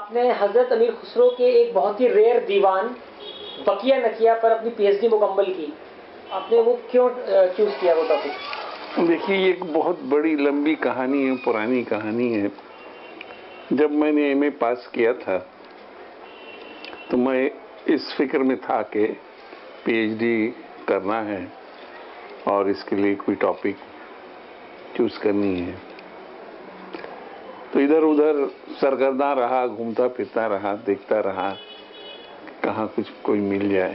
آپ نے حضرت امیر خسرو کے ایک بہت ہی ریئر دیوان بقیہ نقیہ پر اپنی پی ایچ ڈی مکمل کی، آپ نے وہ کیوں چوز کیا وہ ٹاپک؟ دیکھیے یہ ایک بہت بڑی لمبی کہانی ہے، پرانی کہانی ہے۔ جب میں نے ایم اے پاس کیا تھا تو میں اس فکر میں تھا کہ پی ایچ ڈی کرنا ہے اور اس کے لیے کوئی ٹاپک چوز کرنی ہے، تو ادھر ادھر سرگرداں رہا، گھومتا پھرتا رہا، دیکھتا رہا کہاں کچھ کوئی مل جائے۔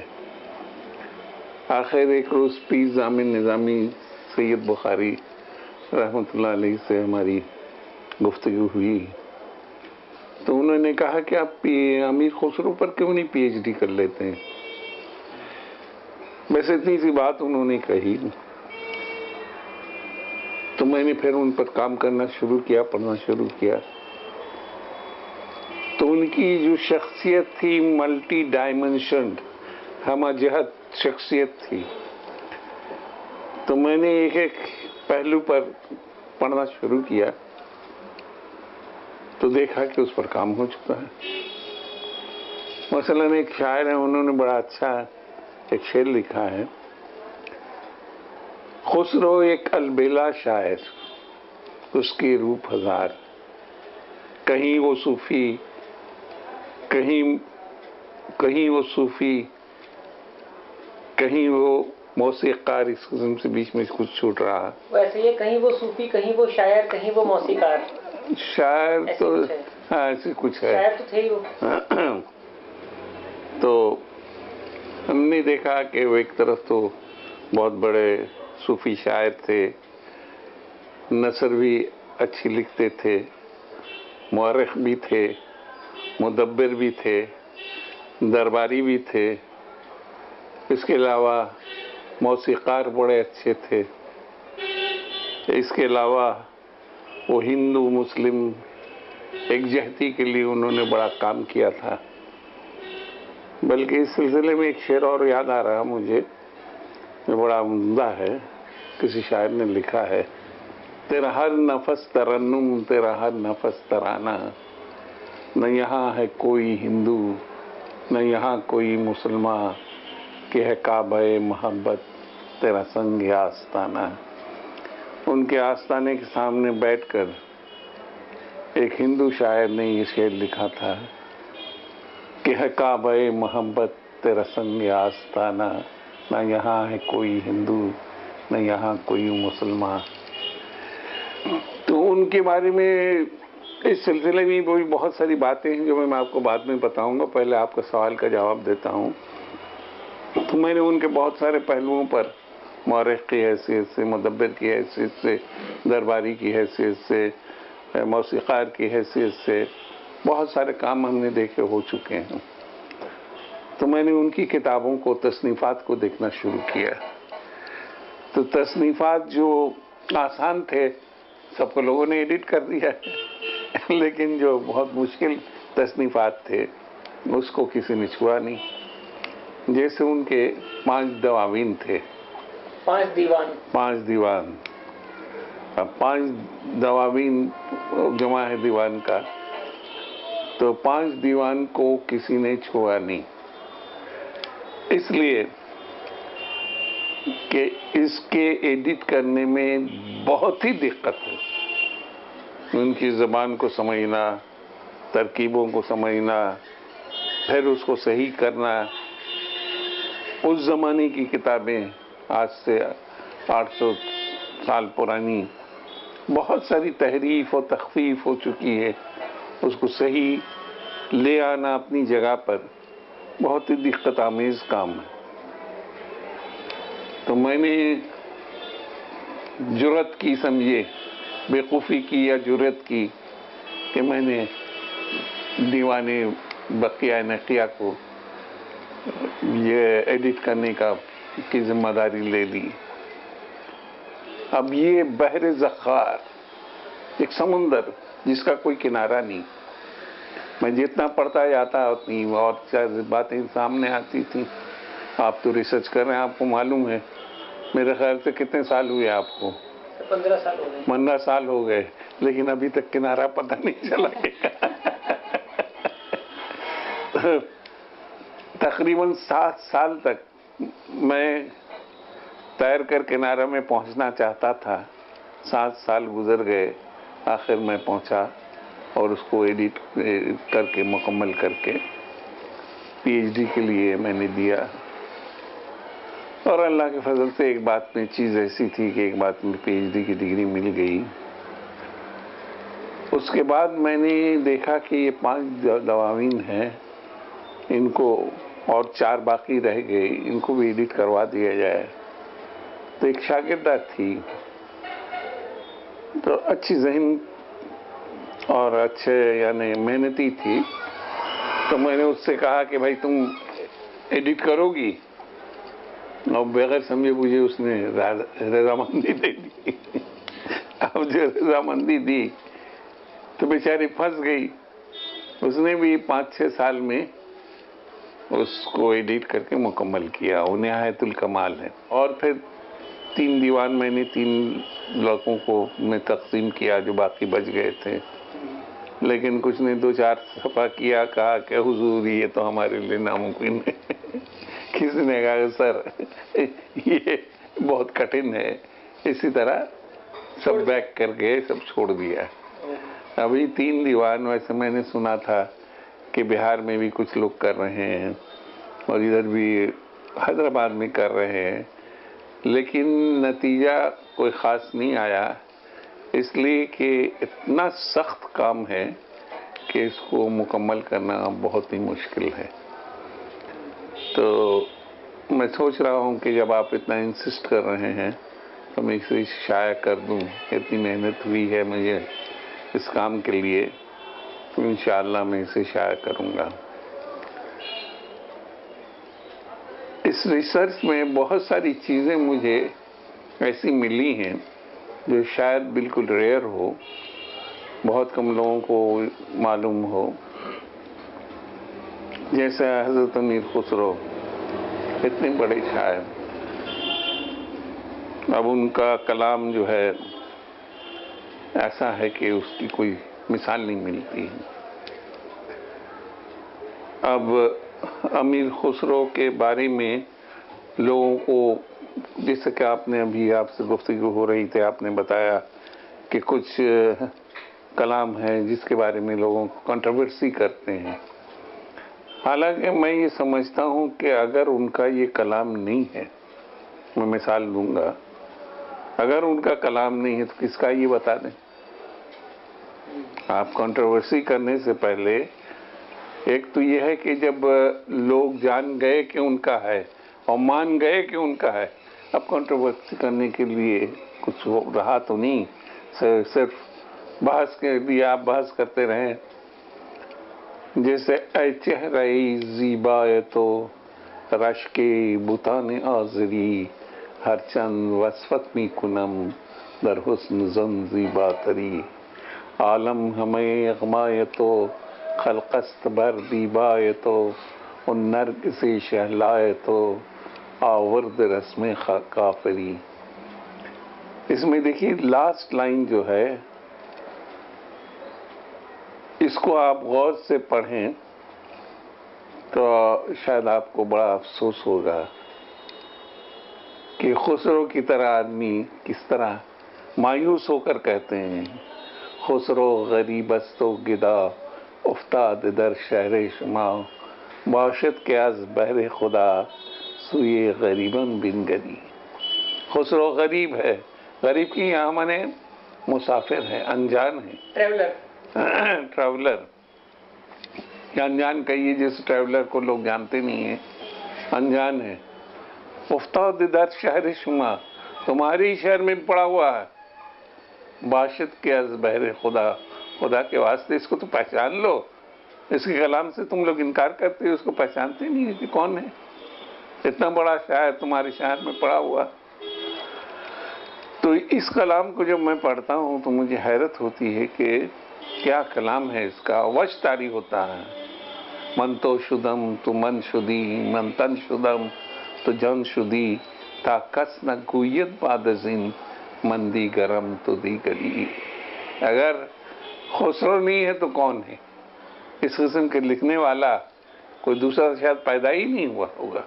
آخر ایک روز پیر ضامن نظامی سید بخاری رحمۃ اللہ علیہ سے ہماری گفتگو ہوئی، تو انہوں نے کہا کہ آپ امیر خسرو پر کیوں نہیں پی ایچ ڈی کر لیتے ہیں؟ بس اتنی سی بات انہوں نے کہی، تو میں نے پھر ان پر کام کرنا شروع کیا، پڑھنا شروع کیا۔ تو ان کی جو شخصیت تھی ملٹی ڈائمنشنڈ، ہمہ جہت شخصیت تھی، تو میں نے ایک ایک پہلو پر پڑھنا شروع کیا تو دیکھا کہ اس پر کام ہو چکا ہے۔ مثلاً ایک شاعر ہیں، انہوں نے بڑا اچھا ایک شعر لکھا ہے، خسرو ایک البیلا شاعر، اس کی روپ ہزار، کہیں وہ صوفی کہیں وہ صوفی کہیں وہ موسیقار، اس قسم سے بیچ میں کچھ چھوٹ رہا۔ ویسے یہ کہیں وہ صوفی، کہیں وہ شاعر، کہیں وہ موسیقار، شاعر تو ہاں ایسے کچھ ہے، شاعر تو تھے ہی وہ۔ تو ہم نے دیکھا کہ وہ ایک طرف تو بہت بڑے صوفی شاعر تھے، نثر بھی اچھی لکھتے تھے، مورخ بھی تھے، مدبر بھی تھے، درباری بھی تھے، اس کے علاوہ موسیقار بڑے اچھے تھے، اس کے علاوہ وہ ہندو مسلم یکجہتی کے لیے انہوں نے بڑا کام کیا تھا۔ بلکہ اس سلسلے میں ایک شعر اور یاد آ رہا مجھے، جو بڑا عمدہ ہے، کسی شاعر نے لکھا ہے، تیرا ہر نفس ترنم، تیرا ہر نفس ترانہ، نہ یہاں ہے کوئی ہندو نہ یہاں کوئی مسلمان، کہ ہے کعبہ محبت تیرا سنگ آستانہ۔ ان کے آستانے کے سامنے بیٹھ کر ایک ہندو شاعر نے یہ شعر لکھا تھا کہ ہے کعبہ محبت تیرا سنگ آستانہ، نہ یہاں ہے کوئی ہندو نہ یہاں کوئی مسلمان۔ تو ان کے بارے میں اس سلسلے میں بھی بہت ساری باتیں ہیں جو میں آپ کو بعد میں بتاؤں گا، پہلے آپ کا سوال کا جواب دیتا ہوں۔ تو میں نے ان کے بہت سارے پہلوؤں پر، مورخ کی حیثیت سے، مدبر کی حیثیت سے، درباری کی حیثیت سے، موسیقار کی حیثیت سے بہت سارے کام ہم نے دیکھے ہو چکے ہیں۔ تو میں نے ان کی کتابوں کو، تصنیفات کو دیکھنا شروع کیا۔ تو تصنیفات جو آسان تھے سب کو لوگوں نے ایڈٹ کر دیا، لیکن جو بہت مشکل تصنیفات تھے اس کو کسی نے چھوا نہیں۔ جیسے ان کے 5 دواوین تھے، 5 دیوان، 5 دیوان۔ اب 5 دواوین جمع ہے دیوان کا، تو 5 دیوان کو کسی نے چھوا نہیں، اس لیے کہ اس کے ایڈٹ کرنے میں بہت ہی دقت ہے۔ ان کی زبان کو سمجھنا، ترکیبوں کو سمجھنا، پھر اس کو صحیح کرنا۔ اس زمانے کی کتابیں، آج سے 800 سال پرانی، بہت ساری تحریف و تخفیف ہو چکی ہے، اس کو صحیح لے آنا اپنی جگہ پر بہت ہی دقت آمیز کام ہے۔ تو میں نے جرأت کی، سمجھے بیوقوفی کی یا جرأت کی، کہ میں نے دیوان بقیہ نقیہ کو یہ ایڈٹ کرنے کی ذمہ داری لے لی۔ اب یہ بحر زخار، ایک سمندر جس کا کوئی کنارہ نہیں، میں جتنا پڑھتا جاتا اتنی اور باتیں سامنے آتی تھیں۔ آپ تو ریسرچ کر رہے ہیں، آپ کو معلوم ہے، میرے خیال سے کتنے سال ہوئے آپ کو؟ 15 سال ہو گئے۔ 15 سال ہو گئے، لیکن ابھی تک کنارہ پتہ نہیں چلا۔ تقریباً 7 سال تک میں تیر کر کنارے میں پہنچنا چاہتا تھا. 7 سال گزر گئے، آخر میں پہنچا اور اس کو ایڈٹ کر کے مکمل کر کے پی ایچ ڈی کے لیے میں نے دیا. اور اللہ کے فضل سے ایک بات میں چیز ایسی تھی کہ ایک بات میں پی ایچ ڈی کی ڈگری مل گئی. اس کے بعد میں نے دیکھا کہ یہ 5 دواوین ہیں، ان کو اور 4 باقی رہ گئے، ان کو بھی ایڈٹ کروا دیا جائے. تو ایک شاگردہ تھی، تو اچھی ذہن اور اچھے یعنی محنتی تھی. تو میں نے اس سے کہا کہ بھائی تم ایڈٹ کرو گی؟ اور بغیر سمجھے بوجھے اس نے رضامندی دے دی. اب جو رضامندی دی تو بیچاری پھنس گئی. اس نے بھی 5-6 سال میں اس کو ایڈٹ کر کے مکمل کیا. وہ نہایت الکمال ہے. اور پھر 3 دیوان میں نے 3 لڑکوں کو میں تقسیم کیا جو باقی بچ گئے تھے. لیکن کچھ نے 2-4 صفحہ کیا، کہا کہ حضور یہ تو ہمارے لیے ناممکن ہے. کسی نے کہا کہ سر یہ بہت کٹھن ہے. اسی طرح سب بیک کر کے سب چھوڑ دیا. ابھی 3 دیوان ویسے میں نے سنا تھا کہ بہار میں بھی کچھ لوگ کر رہے ہیں اور ادھر بھی حیدرآباد میں کر رہے ہیں، لیکن نتیجہ کوئی خاص نہیں آیا، اس لیے کہ اتنا سخت کام ہے کہ اس کو مکمل کرنا بہت ہی مشکل ہے. تو میں سوچ رہا ہوں کہ جب آپ اتنا انسسٹ کر رہے ہیں تو میں اسے شائع کر دوں. اتنی محنت ہوئی ہے مجھے اس کام کے لیے، تو انشاءاللہ میں اسے شائع کروں گا. اس ریسرچ میں بہت ساری چیزیں مجھے ایسی ملی ہیں جو شاید بالکل ریئر ہو، بہت کم لوگوں کو معلوم ہو. جیسے حضرت امیر خسرو، اتنے بڑے شاعر، اب ان کا کلام جو ہے ایسا ہے کہ اس کی کوئی مثال نہیں ملتی. اب امیر خسرو کے بارے میں لوگوں کو، جیسے کہ آپ نے ابھی آپ سے گفتگو ہو رہی تھی، آپ نے بتایا کہ کچھ کلام ہے جس کے بارے میں لوگوں کو کنٹروورسی کرتے ہیں. حالانکہ میں یہ سمجھتا ہوں کہ اگر ان کا یہ کلام نہیں ہے، میں مثال دوں گا، اگر ان کا کلام نہیں ہے تو کس کا یہ بتا دیں. آپ کنٹروورسی کرنے سے پہلے ایک تو یہ ہے کہ جب لوگ جان گئے کہ ان کا ہے اور مان گئے کہ ان کا ہے، اب کنٹروورسی کرنے کے لیے کچھ رہا تو نہیں، صرف بحث کے لیے آپ بحث کرتے رہیں. جیسے اے چہرہ زیبا تو رشک بتان آزری، ہر چند وصفت می کنم در حسن زن زیبا تری. عالم ہمیں اغمائے تو خلقست بر دیبائے تو، ان نرگ سے شہلائے تو آورد رسم کافری. اس میں دیکھیے لاسٹ لائن جو ہے، اس کو آپ غور سے پڑھیں تو شاید آپ کو بڑا افسوس ہوگا کہ خسرو کی طرح آدمی کس طرح مایوس ہو کر کہتے ہیں، خسرو غریب است و گدا افتاد در شہر شما، باشد کے از بہر خدا سوئے غریباً بن گری. خسرو غریب ہے. غریب کی یہاں مانے مسافر ہے، انجان ہے، ٹریولر. انجان کہیے جس ٹریولر کو لوگ جانتے نہیں ہیں، انجان ہے. افتاد در شہر شما، تمہارے ہی شہر میں پڑا ہوا ہے. باشد کے از بہر خدا، خدا کے واسطے اس کو تو پہچان لو. اس کے کلام سے تم لوگ انکار کرتے ہو، اس کو پہچانتے نہیں کہ کون ہے. اتنا بڑا شاعر تمہارے شہر میں پڑا ہوا. تو اس کلام کو جب میں پڑھتا ہوں تو مجھے حیرت ہوتی ہے کہ کیا کلام ہے اس کا. وش طاری ہوتا ہے، من تو شدم تو من شدی، من تن شدم تو جن شدی، تا کس نہ گوید بعد از این من دیگرم تو دیگری. اگر خسرو نہیں ہے تو کون ہے؟ اس قسم کے لکھنے والا کوئی دوسرا شاید پیدا ہی نہیں ہوا ہوگا۔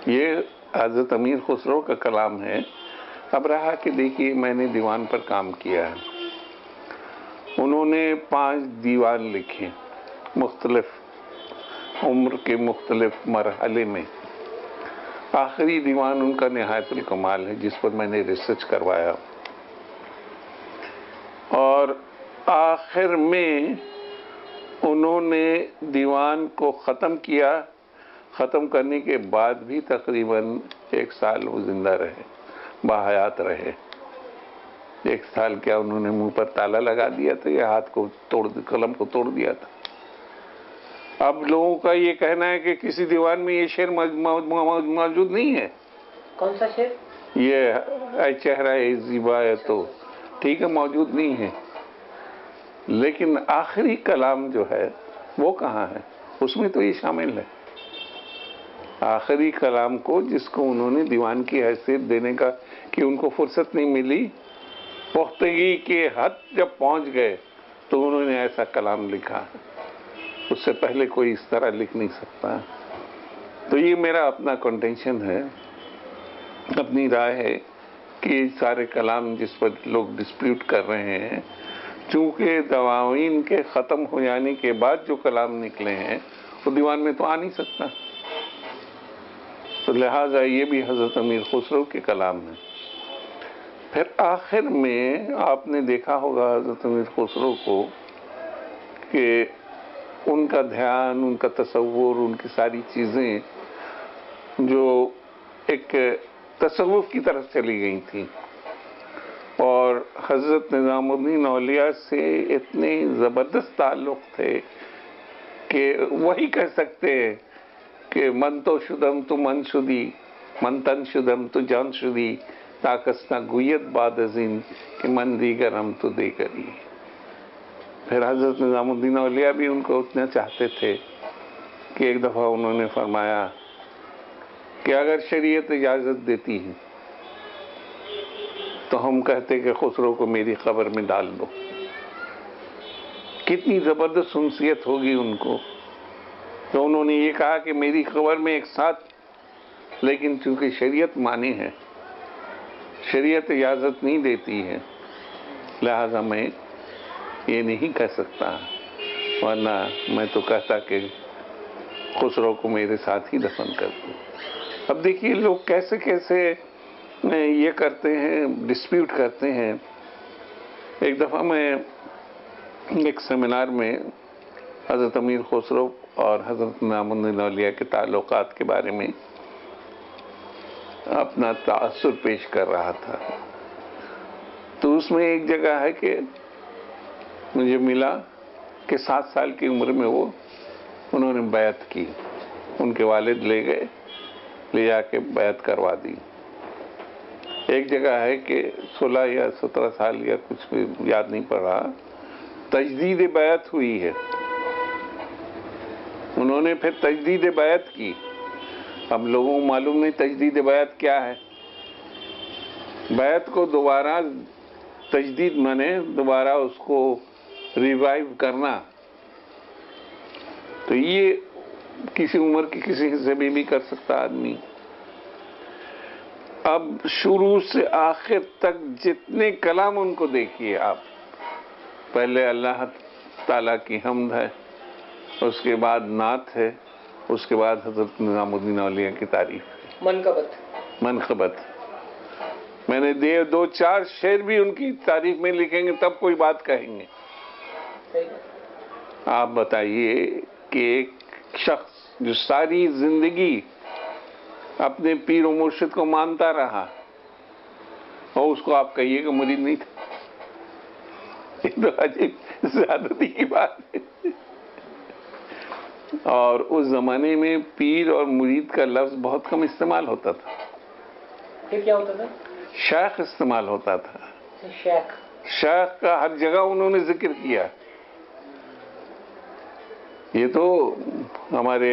یہ حضرت امیر خسرو کا کلام ہے۔ اب رہا کہ دیکھیے میں نے دیوان پر کام کیا ہے، انہوں نے 5 دیوان لکھے مختلف عمر کے مختلف مرحلے میں۔ آخری دیوان ان کا نہایت الکمال ہے جس پر میں نے ریسرچ کروایا، اور آخر میں انہوں نے دیوان کو ختم کیا۔ ختم کرنے کے بعد بھی تقریباً 1 سال وہ زندہ رہے، باحیات رہے۔ 1 سال کیا، انہوں نے منہ پر تالا لگا دیا تھا یا ہاتھ کو قلم کو توڑ دیا تھا۔ اب لوگوں کا یہ کہنا ہے کہ کسی دیوان میں یہ شعر موجود نہیں ہے۔ کون سا شعر؟ یہ اے چہرہ زیبا ہے، تو ٹھیک ہے موجود نہیں ہے، لیکن آخری کلام جو ہے وہ کہاں ہے؟ اس میں تو یہ شامل ہے۔ آخری کلام کو، جس کو انہوں نے دیوان کی حیثیت دینے کا کہ ان کو فرصت نہیں ملی، پختگی کے حد جب پہنچ گئے تو انہوں نے ایسا کلام لکھا، اس سے پہلے کوئی اس طرح لکھ نہیں سکتا۔ تو یہ میرا اپنا کنٹینشن ہے، اپنی رائے ہے کہ سارے کلام جس پر لوگ ڈسپیوٹ کر رہے ہیں، چونکہ دواوین کے ختم ہو جانے کے بعد جو کلام نکلے ہیں وہ دیوان میں تو آ نہیں سکتا، تو لہٰذا یہ بھی حضرت امیر خسرو کے کلام ہیں۔ پھر آخر میں آپ نے دیکھا ہوگا حضرت امیر خسرو کو کہ ان کا دھیان، ان کا تصور، ان کی ساری چیزیں جو ایک تصوف کی طرف چلی گئی تھیں، اور حضرت نظام الدین اولیاء سے اتنے زبردست تعلق تھے کہ وہی کہہ سکتے ہیں کہ من تو شدم تو من شدی، من تن شدم تو جان شدی، تاکستہ گویت بعد ازین کہ من دیگرم تو دیگری۔ پھر حضرت نظام الدین اولیاء بھی ان کو اتنا چاہتے تھے کہ ایک دفعہ انہوں نے فرمایا کہ اگر شریعت اجازت دیتی ہے تو ہم کہتے کہ خسرو کو میری قبر میں ڈال دو۔ کتنی زبردست انسیت ہوگی ان کو، تو انہوں نے یہ کہا کہ میری قبر میں ایک ساتھ، لیکن چونکہ شریعت مانی ہے، شریعت اجازت نہیں دیتی ہے، لہذا میں یہ نہیں کہہ سکتا، ورنہ میں تو کہتا کہ خسرو کو میرے ساتھ ہی دفن کر دوں۔ اب دیکھیے لوگ کیسے کیسے یہ کرتے ہیں، ڈسپیوٹ کرتے ہیں۔ ایک دفعہ میں ایک سیمینار میں حضرت امیر خسرو اور حضرت نظام الدین اولیاء کے تعلقات کے بارے میں اپنا تأثر پیش کر رہا تھا، تو اس میں ایک جگہ ہے کہ مجھے ملا کہ 7 سال کی عمر میں انہوں نے بیعت کی، ان کے والد لے گئے، لے جا کے بیعت کروا دی۔ ایک جگہ ہے کہ 16 یا 17 سال یا کچھ بھی یاد نہیں پڑ رہا، تجدید بیعت ہوئی ہے، انہوں نے پھر تجدید بیعت کی۔ اب لوگوں کو معلوم نہیں تجدید بیعت کیا ہے۔ بیعت کو دوبارہ تجدید مانے دوبارہ اس کو ریوائیو کرنا، تو یہ کسی عمر کے کسی حصے میں بھی کر سکتا آدمی۔ اب شروع سے آخر تک جتنے کلام ان کو دیکھیے آپ، پہلے اللہ تعالیٰ کی حمد ہے، اس کے بعد نعت ہے، اس کے بعد حضرت نظام الدین اولیاء کی تعریف ہے، منقبت۔ میں نے 2-4 شعر بھی ان کی تعریف میں لکھیں گے تب کوئی بات کہیں گے۔ آپ بتائیے کہ ایک شخص جو ساری زندگی اپنے پیر و مرشد کو مانتا رہا اور اس کو آپ کہیے کہ مرید نہیں تھا، یہ تو عجیب زیادتی کی بات ہے۔ اور اس زمانے میں پیر اور مرید کا لفظ بہت کم استعمال ہوتا تھا۔ پھر کیا ہوتا تھا؟ شیخ استعمال ہوتا تھا۔ شیخ کا ہر جگہ انہوں نے ذکر کیا۔ یہ تو ہمارے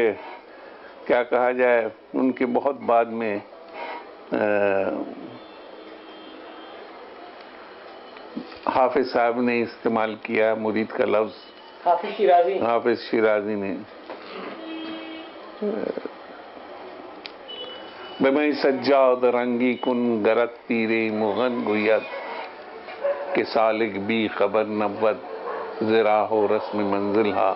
کیا کہا جائے، ان کے بہت بعد میں حافظ صاحب نے استعمال کیا مرید کا لفظ، حافظ شیرازی نے۔ بمئی سجاد رنگی کن گرت پیرے مغن گوید کہ سالک بھی خبر نبود زراح و رسم منزل ہا.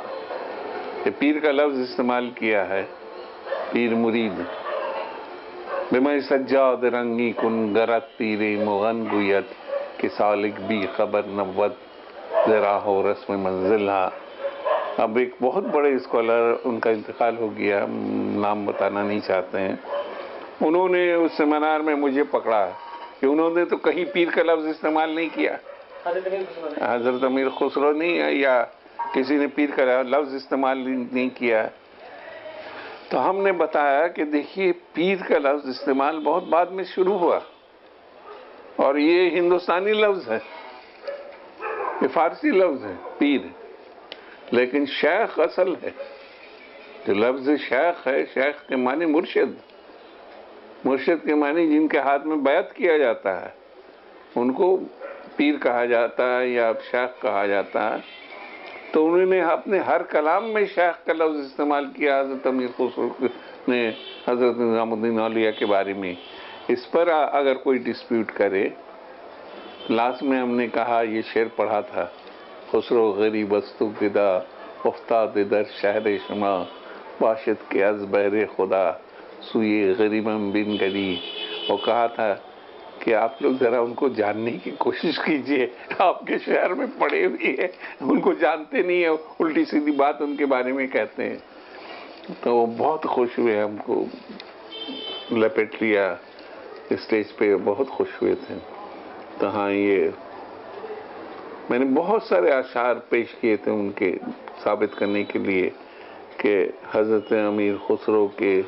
یہ پیر کا لفظ استعمال کیا ہے، پیر مرید. بمئی سجاد رنگی کن گرت پیرے مغن گوید کہ سالک بھی خبر نبود زراح و رسم منزل ہا. اب ایک بہت بڑے اسکالر، ان کا انتقال ہو گیا، نام بتانا نہیں چاہتے ہیں، انہوں نے اس سیمینار میں مجھے پکڑا کہ انہوں نے تو کہیں پیر کا لفظ استعمال نہیں کیا. حضرت امیر خسرو نہیں یا کسی نے پیر کا لفظ استعمال نہیں کیا. تو ہم نے بتایا کہ دیکھیے پیر کا لفظ استعمال بہت بعد میں شروع ہوا، اور یہ ہندوستانی لفظ ہے، یہ فارسی لفظ ہے پیر، لیکن شیخ اصل ہے. جو لفظ شیخ ہے، شیخ کے معنی مرشد، مرشد کے معنی جن کے ہاتھ میں بیعت کیا جاتا ہے ان کو پیر کہا جاتا ہے یا شیخ کہا جاتا ہے. تو انہوں نے اپنے ہر کلام میں شیخ کا لفظ استعمال کیا حضرت امیر خسرو نے حضرت نظام الدین اولیاء کے بارے میں. اس پر اگر کوئی ڈسپیوٹ کرے، لاسٹ میں ہم نے کہا یہ شعر پڑھا تھا، خسرو غریب استو گدا افتاد در شہر شما باشد کے از بہر خدا سوئے غریبم بن گری. وہ کہا تھا کہ آپ لوگ ذرا ان کو جاننے کی کوشش کیجئے، آپ کے شہر میں پڑے ہوئے ہیں، ان کو جانتے نہیں ہیں، الٹی سیدھی بات ان کے بارے میں کہتے ہیں. تو وہ بہت خوش ہوئے، ہم کو لپیٹ لیا اسٹیج پہ، بہت خوش ہوئے تھے. تو ہاں، یہ میں نے بہت سارے اشعار پیش کیے تھے ان کے ثابت کرنے کے لیے کہ حضرت امیر خسرو کے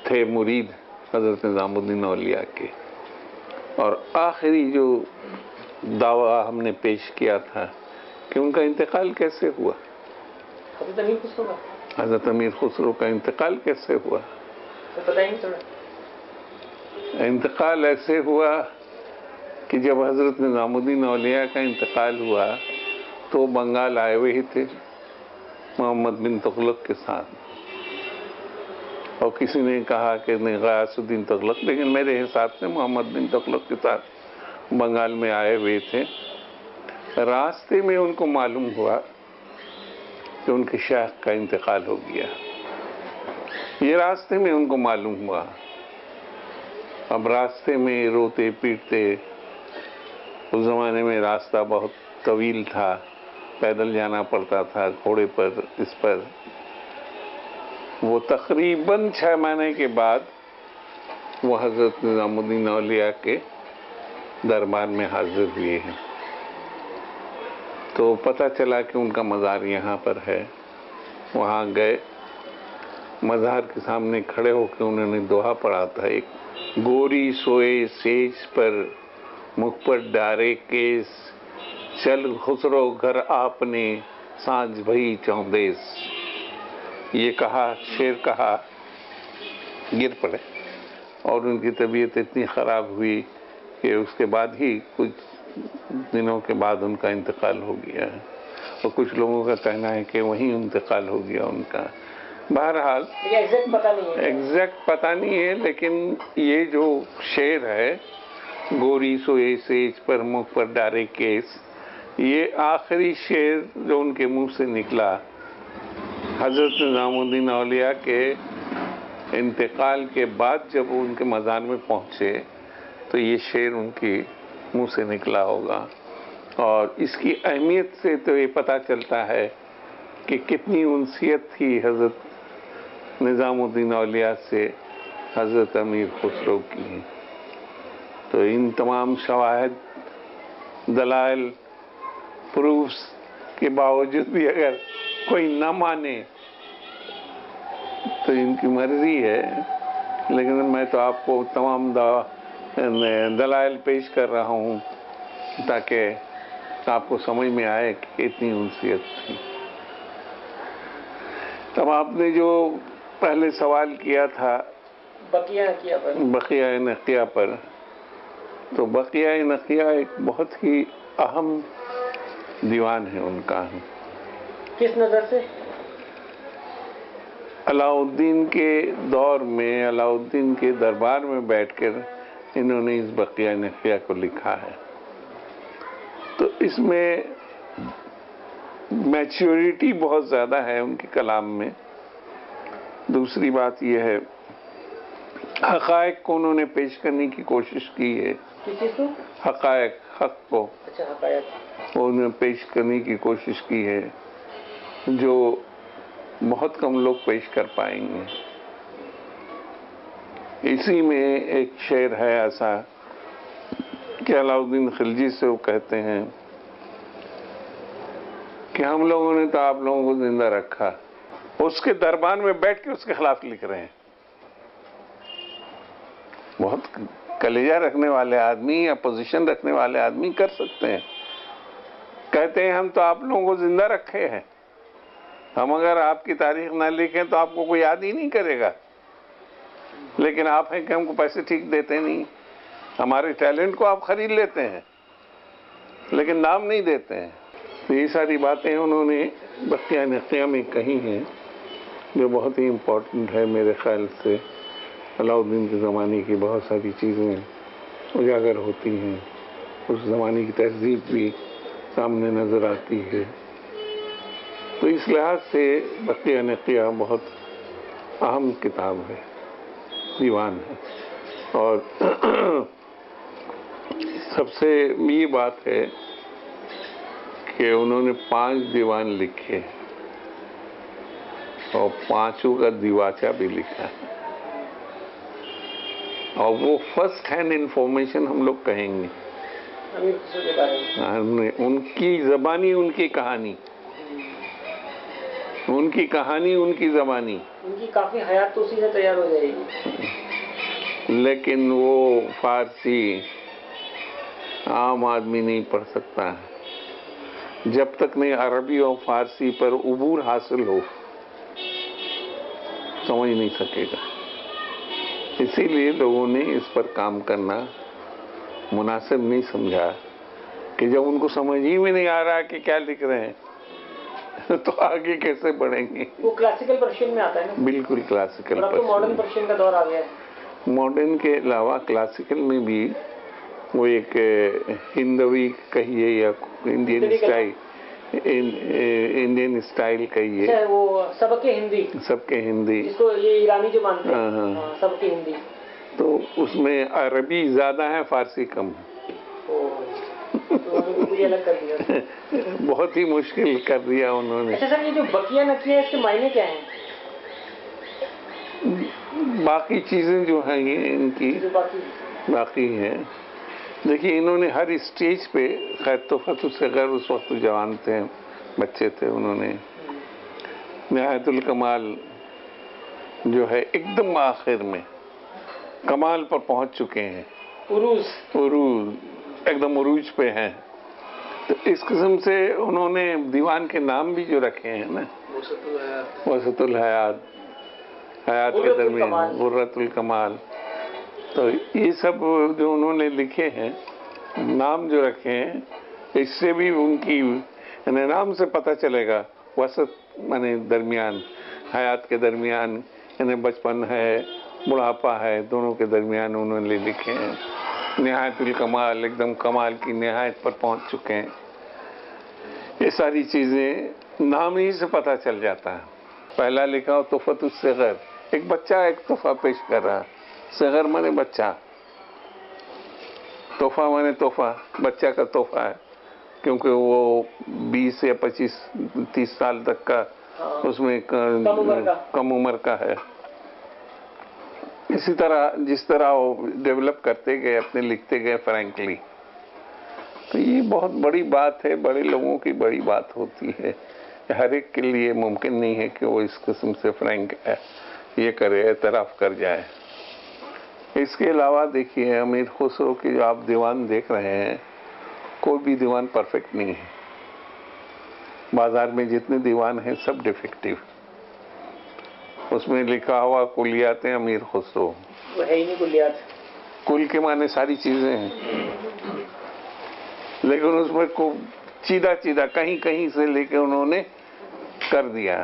تھے مرید حضرت نظام الدین اولیاء کے. اور آخری جو دعویٰ ہم نے پیش کیا تھا کہ ان کا انتقال کیسے ہوا، حضرت امیر خسرو کا انتقال کیسے ہوا. انتقال ایسے ہوا کہ جب حضرت نظام الدین اولیاء کا انتقال ہوا تو بنگال آئے ہوئے ہی تھے محمد بن تغلق کے ساتھ. اور کسی نے کہا کہ غیاث الدین تغلق، لیکن میرے حساب سے محمد بن تغلق کے ساتھ بنگال میں آئے ہوئے تھے. راستے میں ان کو معلوم ہوا کہ ان کے شیخ کا انتقال ہو گیا. یہ راستے میں ان کو معلوم ہوا. اب راستے میں روتے پیٹتے، اس زمانے میں راستہ بہت طویل تھا، پیدل جانا پڑتا تھا، گھوڑے پر، اس پر. وہ تقریباً 6 مہینے کے بعد وہ حضرت نظام الدین اولیاء کے دربار میں حاضر ہوئے ہیں. تو پتہ چلا کہ ان کا مزار یہاں پر ہے. وہاں گئے، مزار کے سامنے کھڑے ہو کے انہوں نے دوہا پڑھا تھا ایک، گوری سوئے سیج پر مکھ پر ڈارے کیس، چل خسرو گھر آپ نے سانج بھئی چوندیس. یہ کہا، شعر کہا، گر پڑے، اور ان کی طبیعت اتنی خراب ہوئی کہ اس کے بعد ہی کچھ دنوں کے بعد ان کا انتقال ہو گیا. اور کچھ لوگوں کا کہنا ہے کہ وہیں انتقال ہو گیا ان کا. بہرحال ایگزیکٹ پتہ نہیں ہے، لیکن یہ جو شعر ہے گوری سوئے سیج پر مکھ پر ڈارے کیس، یہ آخری شعر جو ان کے منہ سے نکلا حضرت نظام الدین اولیاء کے انتقال کے بعد. جب وہ ان کے مزار میں پہنچے تو یہ شعر ان کے منہ سے نکلا ہوگا. اور اس کی اہمیت سے تو یہ پتہ چلتا ہے کہ کتنی انسیت تھی حضرت نظام الدین اولیاء سے حضرت امیر خسرو کی. تو ان تمام شواہد، دلائل، پروفس کے باوجود بھی اگر کوئی نہ مانے تو ان کی مرضی ہے، لیکن میں تو آپ کو تمام دلائل پیش کر رہا ہوں تاکہ آپ کو سمجھ میں آئے کہ اتنی انسیت تھی. تب آپ نے جو پہلے سوال کیا تھا بقیہ نقیہ پر، تو بقیہ نقیہ ایک بہت ہی اہم دیوان ہے ان کا. کس نظر سے؟ علاؤالدین کے دور میں علاؤالدین کے دربار میں بیٹھ کر انہوں نے اس بقیہ نقیہ کو لکھا ہے. تو اس میں میچیورٹی بہت زیادہ ہے ان کے کلام میں. دوسری بات یہ ہے حقائق کو انہوں نے پیش کرنے کی کوشش کی ہے. حقائق، حق کو انہوں نے پیش کرنے کی کوشش کی ہے جو بہت کم لوگ پیش کر پائیں گے. اسی میں ایک شعر ہے ایسا کہ علاؤالدین خلجی سے وہ کہتے ہیں کہ ہم لوگوں نے تو آپ لوگوں کو زندہ رکھا، اس کے دربار میں بیٹھ کے اس کے خلاف لکھ رہے ہیں. بہت کلیجہ رکھنے والے آدمی یا پوزیشن رکھنے والے آدمی کر سکتے ہیں. کہتے ہیں ہم تو آپ لوگوں کو زندہ رکھے ہیں، ہم اگر آپ کی تاریخ نہ لکھیں تو آپ کو کوئی یاد ہی نہیں کرے گا، لیکن آپ ہیں کہ ہم کو پیسے ٹھیک دیتے نہیں، ہمارے ٹیلنٹ کو آپ خرید لیتے ہیں لیکن نام نہیں دیتے ہیں. تو یہ ساری باتیں انہوں نے بقیہ نقیہ میں کہی ہیں جو بہت ہی امپورٹنٹ ہے. میرے خیال سے علاؤالدین کے زمانے کی بہت ساری چیزیں اجاگر ہوتی ہیں، اس زمانے کی تہذیب بھی سامنے نظر آتی ہے. تو اس لحاظ سے بقیہ نقیہ بہت اہم کتاب ہے، دیوان ہے. اور سب سے یہ بات ہے کہ انہوں نے 5 دیوان لکھے اور 5 کا دیواچہ بھی لکھا ہے. اور وہ فرسٹ ہینڈ انفارمیشن ہم لوگ کہیں گے، ان کی زبانی، ان کی کہانی، ان کی کہانی، ان کی زبانی، ان کی کافی حیات تو اسی سے تیار ہو جائے گی. لیکن وہ فارسی عام آدمی نہیں پڑھ سکتا ہے جب تک نہیں عربی اور فارسی پر عبور حاصل ہو، سمجھ نہیں سکے گا. اسی لیے لوگوں نے اس پر کام کرنا مناسب نہیں سمجھا کہ جب ان کو سمجھ ہی میں نہیں آ رہا کہ کیا لکھ رہے ہیں تو آگے کیسے بڑھیں گے. وہ کلاسیکل پرشین میں آتا ہے نا؟ بالکل کلاسیکل پرشین. ماڈرن پرشین کا دور آ گیا ہے. ماڈرن کے علاوہ کلاسیکل میں بھی وہ ایک ہندوی کہیے یا انڈین اسٹائل، انڈین اسٹائل کہیے، وہ سبق ہندی، سب کے ہندی، جس کو یہ ایرانی جو مانتے ہیں، سبق ہندی. تو اس میں عربی زیادہ ہے، فارسی کم ہے. الگ کر دیا، بہت ہی مشکل کر دیا انہوں نے. اچھا سر، یہ جو بقیہ نقیہ ہے اس کے معنی کیا ہیں؟ باقی چیزیں جو ہیں یہ ان کی باقی ہیں. دیکھیے انہوں نے ہر اسٹیج پہ، خیر تحفۃ الصغر اس وقت جوان تھے، بچے تھے، انہوں نے نہایت الکمال جو ہے ایک دم آخر میں کمال پر پہنچ چکے ہیں، عروج ایک دم عروج پہ ہیں. تو اس قسم سے انہوں نے دیوان کے نام بھی جو رکھے ہیں نا، وسط الحیات، حیات کے درمیان، غرۃ الکمال. تو یہ سب جو انہوں نے لکھے ہیں، نام جو رکھے ہیں، اس سے بھی ان کی یعنی نام سے پتہ چلے گا وسط یعنی درمیان، حیات کے درمیان، یعنی بچپن ہے، بڑھاپا ہے، دونوں کے درمیان انہوں نے لکھے ہیں. نہایت الکمال، ایک دم کمال کی نہایت پر پہنچ چکے ہیں. یہ ساری چیزیں نام ہی سے پتہ چل جاتا ہے. پہلا لکھا ہو تحفۃ الصغر، ایک بچہ ایک تحفہ پیش کر رہا، صغر مانے بچہ، تحفہ مانے تحفہ، بچہ کا تحفہ ہے، کیونکہ وہ 20 یا 25 30 سال تک کا اس میں کم عمر کا ہے. اسی طرح جس طرح وہ ڈیولپ کرتے گئے، اپنے لکھتے گئے فرینکلی. تو یہ بہت بڑی بات ہے، بڑے لوگوں کی بڑی بات ہوتی ہے. ہر ایک کے لیے ممکن نہیں ہے کہ وہ اس قسم سے فرینک یہ کرے، اعتراف کر جائے. اس کے علاوہ دیکھیے امیر خسرو کے جو آپ دیوان دیکھ رہے ہیں، کوئی بھی دیوان پرفیکٹ نہیں ہے. بازار میں جتنے دیوان ہیں سب ڈیفیکٹیو. اس میں لکھا ہوا کلیات امیر خسرو، وہ ہے ہی نہیں کلیات. کل کے معنی ساری چیزیں ہیں، لیکن اس میں کو چیدہ کہیں کہیں سے لے کے انہوں نے کر دیا.